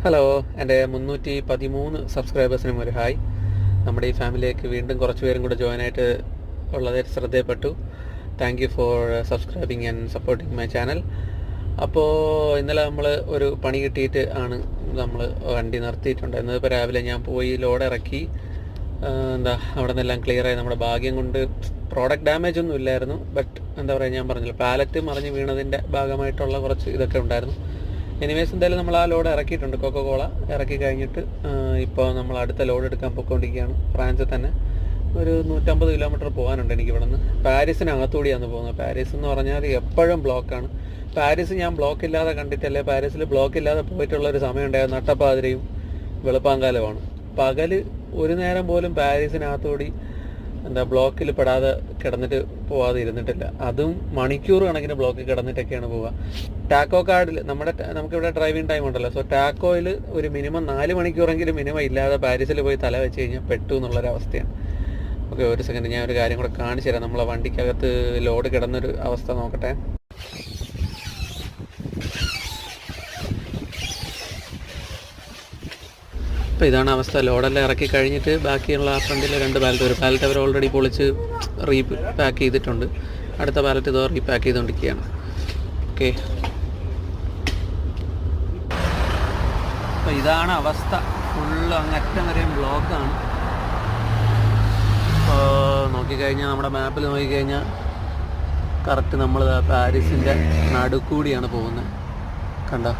Hello, എൻ്റെ 313 സബ്സ്ക്രൈബേഴ്സിനും ഒരു hi. നമ്മുടെ ഈ ഫാമിലിയിലേക്ക് വീണ്ടും കുറച്ച് പേരും കൂടെ ജോയിൻ ആയിട്ട് ഉള്ളത് ശ്രദ്ധയപ്പെട്ടു. Thank you for subscribing and supporting my channel. അപ്പോൾ ഇന്നലെ നമ്മൾ ഒരു പണി കിട്ടിയിട്ട് ആണ് നമ്മൾ വണ്ടി നിർത്തിയിട്ടുണ്ടായിരുന്നത്. ഇപ്പോൾ രാവിലെ ഞാൻ പോയി ലോഡ് ഇറക്കി, അവിടെ നിന്നെല്ലാം ക്ലിയറായി. നമ്മുടെ ഭാഗ്യം കൊണ്ട് പ്രോഡക്റ്റ് ഡാമേജ് ഒന്നും ഇല്ലായിരുന്നു. ബട്ട് എന്താ പറയുക, ഞാൻ പറഞ്ഞില്ല, പാലറ്റ് മറിഞ്ഞ് വീണതിൻ്റെ ഭാഗമായിട്ടുള്ള കുറച്ച് ഇതൊക്കെ ഉണ്ടായിരുന്നു. എനിവേസ് എന്തായാലും നമ്മൾ ആ ലോഡ് ഇറക്കിയിട്ടുണ്ട്. കൊക്കോകോള ഇറക്കി കഴിഞ്ഞിട്ട് ഇപ്പോൾ നമ്മൾ അടുത്ത ലോഡ് എടുക്കാൻ പോയിക്കൊണ്ടിരിക്കുകയാണ്. ഫ്രാൻസിൽ തന്നെ ഒരു 150 കിലോമീറ്റർ പോകാനുണ്ട് എനിക്ക് ഇവിടെ നിന്ന്. പാരീസിനകത്തുകൂടിയാണ് പോകുന്നത്. പാരീസ് എന്ന് പറഞ്ഞാൽ എപ്പോഴും ബ്ലോക്കാണ്. പാരീസ് ഞാൻ ബ്ലോക്ക് ഇല്ലാതെ കണ്ടിട്ടല്ലേ, പാരീസിൽ ബ്ലോക്ക് ഇല്ലാതെ പോയിട്ടുള്ളൊരു സമയം ഉണ്ടായിരുന്നു. നട്ടപ്പാതിരയും വെളുപ്പാങ്കാലമാണ്. പകൽ ഒരു നേരം പോലും പാരീസിനകത്തുകൂടി ബ്ലോക്കിൽ പെടാതെ കിടന്നിട്ട് പോവാതെ ഇരുന്നിട്ടില്ല. അതും മണിക്കൂർ കണക്കിന് ബ്ലോക്കിൽ കിടന്നിട്ടൊക്കെയാണ് പോവുക. ടാക്കോ കാർഡിൽ നമുക്കിവിടെ ഡ്രൈവിംഗ് ടൈം ഉണ്ടല്ലോ. സോ ടാക്കോയിൽ ഒരു മിനിമം 4 മണിക്കൂറെങ്കിലും മിനിമം ഇല്ലാതെ പാരീസിൽ പോയി തല വെച്ച് കഴിഞ്ഞാൽ പെട്ടു എന്നുള്ളൊരവസ്ഥയാണ്. ഓക്കെ, ഒരു സെക്കൻഡ്, ഞാൻ ഒരു കാര്യം കൂടെ കാണിച്ചു തരാം. നമ്മളെ വണ്ടിക്കകത്ത് ലോഡ് കിടന്നൊരു അവസ്ഥ നോക്കട്ടെ. അപ്പോൾ ഇതാണ് അവസ്ഥ. ലോഡെല്ലാം ഇറക്കി കഴിഞ്ഞിട്ട് ബാക്കിയുള്ള ആ ഫ്രണ്ടിലെ 2 പാലറ്റ്, ഒരു പാലറ്റ് അവർ ഓൾറെഡി പൊളിച്ച് പാക്ക് ചെയ്തിട്ടുണ്ട്. അടുത്ത പാലറ്റ് ഇതോ റീപാക്ക് ചെയ്തുകൊണ്ടിരിക്കുകയാണ്. ഓക്കെ, അപ്പോൾ ഇതാണ് അവസ്ഥ. ഫുള്ള് അങ്ങറ്റം വരെയും ബ്ലോക്കാണ്. ഇപ്പോൾ നോക്കിക്കഴിഞ്ഞാൽ, നമ്മുടെ മാപ്പിൽ നോക്കിക്കഴിഞ്ഞാൽ കറക്റ്റ് നമ്മൾ പാരീസിൻ്റെ നടുക്കൂടിയാണ് പോകുന്നത്. കണ്ടോ,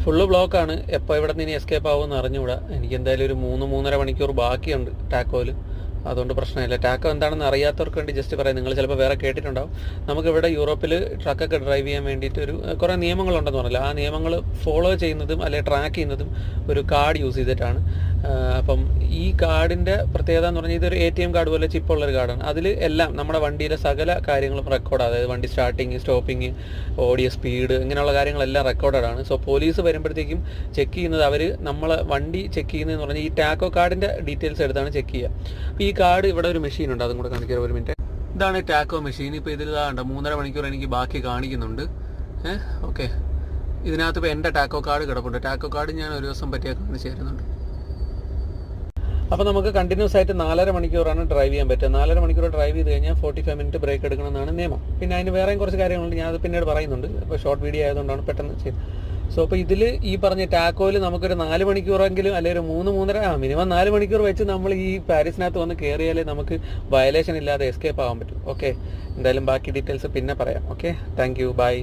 ഫുള്ള് ബ്ലോക്കാണ്. എപ്പോൾ ഇവിടെ നിന്ന് ഇനി എസ്കേപ്പ് ആവുമെന്ന് അറിഞ്ഞുകൂടാ. എനിക്ക് എന്തായാലും ഒരു 3-3.5 മണിക്കൂർ ബാക്കിയുണ്ട് ടാക്കോയിൽ. അതുകൊണ്ട് പ്രശ്നമില്ല. ടാക്കോ എന്താണെന്ന് അറിയാത്തവർക്ക് വേണ്ടി ജസ്റ്റ് പറയാം. നിങ്ങൾ ചിലപ്പോൾ വേറെ കേട്ടിട്ടുണ്ടാവും. നമുക്കിവിടെ യൂറോപ്പിൽ ട്രക്കൊക്കെ ഡ്രൈവ് ചെയ്യാൻ വേണ്ടിയിട്ട് കുറേ നിയമങ്ങളുണ്ടെന്ന് പറഞ്ഞില്ല. ആ നിയമങ്ങൾ ഫോളോ ചെയ്യുന്നതും അല്ലെങ്കിൽ ട്രാക്ക് ചെയ്യുന്നതും ഒരു കാർഡ് യൂസ് ചെയ്തിട്ടാണ്. അപ്പം ഈ കാർഡിൻ്റെ പ്രത്യേകത എന്ന് പറഞ്ഞാൽ ഇതൊരു ATM കാർഡ് പോലെ ചിപ്പുള്ളൊരു കാർഡാണ്. അതിൽ എല്ലാം നമ്മുടെ വണ്ടിയിലെ സകല കാര്യങ്ങളും റെക്കോർഡ്, അതായത് വണ്ടി സ്റ്റാർട്ടിങ്, സ്റ്റോപ്പിങ്, ഓടിയ സ്പീഡ്, ഇങ്ങനെയുള്ള കാര്യങ്ങളെല്ലാം റെക്കോർഡാണ്. സോ പോലീസ് വരുമ്പോഴത്തേക്കും ചെക്ക് ചെയ്യുന്നത്, അവർ നമ്മളെ വണ്ടി ചെക്ക് ചെയ്യുന്നതെന്ന് പറഞ്ഞാൽ ഈ ടാക്കോ കാർഡിൻ്റെ ഡീറ്റെയിൽസ് എടുത്താണ് ചെക്ക് ചെയ്യുക. അപ്പോൾ ഈ കാർഡ്, ഇവിടെ ഒരു മെഷീൻ ഉണ്ട്, അതും കൂടെ കാണിക്കാം, ഒരു മിനിറ്റ്. ഇതാണ് ടാക്കോ മെഷീൻ. ഇപ്പോൾ ഇതിൽ ഇതാണ്ട് 3.5 മണിക്കൂർ എനിക്ക് ബാക്കി കാണിക്കുന്നുണ്ട്. ഓക്കെ, ഇതിനകത്ത് ഇപ്പോൾ എൻ്റെ ടാക്കോ കാർഡ് കിടപ്പുണ്ട്. ടാക്കോ കാർഡ് ഞാൻ ഒരു ദിവസം പറ്റിയാൽ കാണിച്ചു തരുന്നുണ്ട്. അപ്പോൾ നമുക്ക് കണ്ടിന്യൂസ് ആയിട്ട് 4.5 മണിക്കൂറാണ് ഡ്രൈവ് ചെയ്യാൻ പറ്റുക. 4.5 മണിക്കൂർ ഡ്രൈവ് ചെയ്ത് കഴിഞ്ഞാൽ 45 മിനിറ്റ് ബ്രേക്ക് എടുക്കണമെന്നാണ് നിയമം. പിന്നെ അതിന് വേറെയും കുറച്ച് കാര്യങ്ങളുണ്ട്, ഞാനത് പിന്നീട് പറയുന്നുണ്ട്. ഇപ്പോൾ ഷോർട്ട് വീഡിയോ ആയതുകൊണ്ടാണ് പെട്ടെന്ന് ചെയ്യുന്നത്. സോ അപ്പോൾ ഇതിൽ ഈ പറഞ്ഞ ടാക്കോയിൽ നമുക്കൊരു 4 മണിക്കൂറെങ്കിലും അല്ലെങ്കിൽ ഒരു 3-3.5 മിനിമം 4 മണിക്കൂർ വെച്ച് നമ്മൾ ഈ പാരീസിനകത്ത് വന്ന് കയറിയാലേ നമുക്ക് വയലേഷൻ ഇല്ലാതെ എസ്കേപ്പ് ആകാൻ പറ്റും. ഓക്കെ, എന്തായാലും ബാക്കി ഡീറ്റെയിൽസ് പിന്നെ പറയാം. Okay, thank you, by.